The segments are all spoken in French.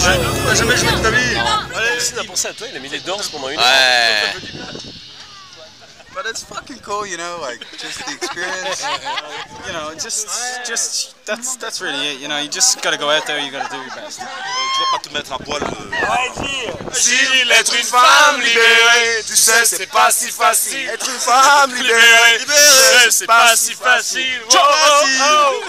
T'as jamais joué de ta vie. Il a pensé à toi, il a mis les danses pendant une heure. But it's fucking cool, you know, like just the experience. You know, just that's really it. You know, you just gotta go out there, you gotta do your best. Tu vas pas te mettre à poil. Facile, être une femme libérée, tu sais, c'est pas si facile. Être une femme libérée, C'est pas si facile. Oh, oh, oh.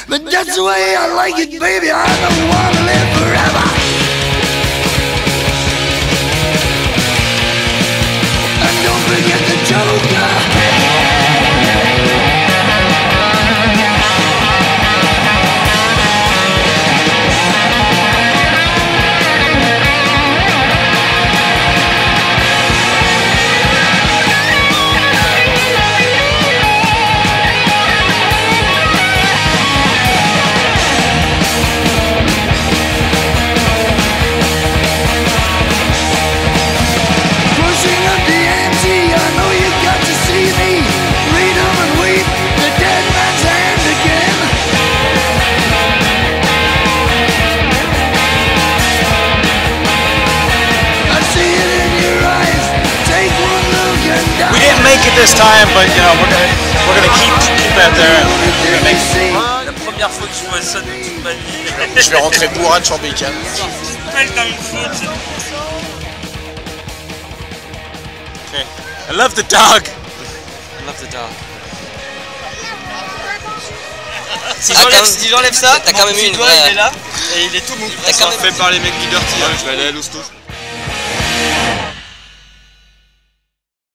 But that's the way I like it, baby. I don't wanna live forever. And don't forget the Joker. Make it this time, but you know we're gonna keep out there and we're gonna make it. La première fois que je vois ça de toute ma vie. Je vais rentrer bourré de chambécan. Pelle dans une faute. Okay. I love the dog. I love the dog. Si j'enlève ça, t'as quand même eu une vraie. Il est là et il est tout mou. T'as quand même fait par les mecs du Dirty. Je vais aller à l'hosto.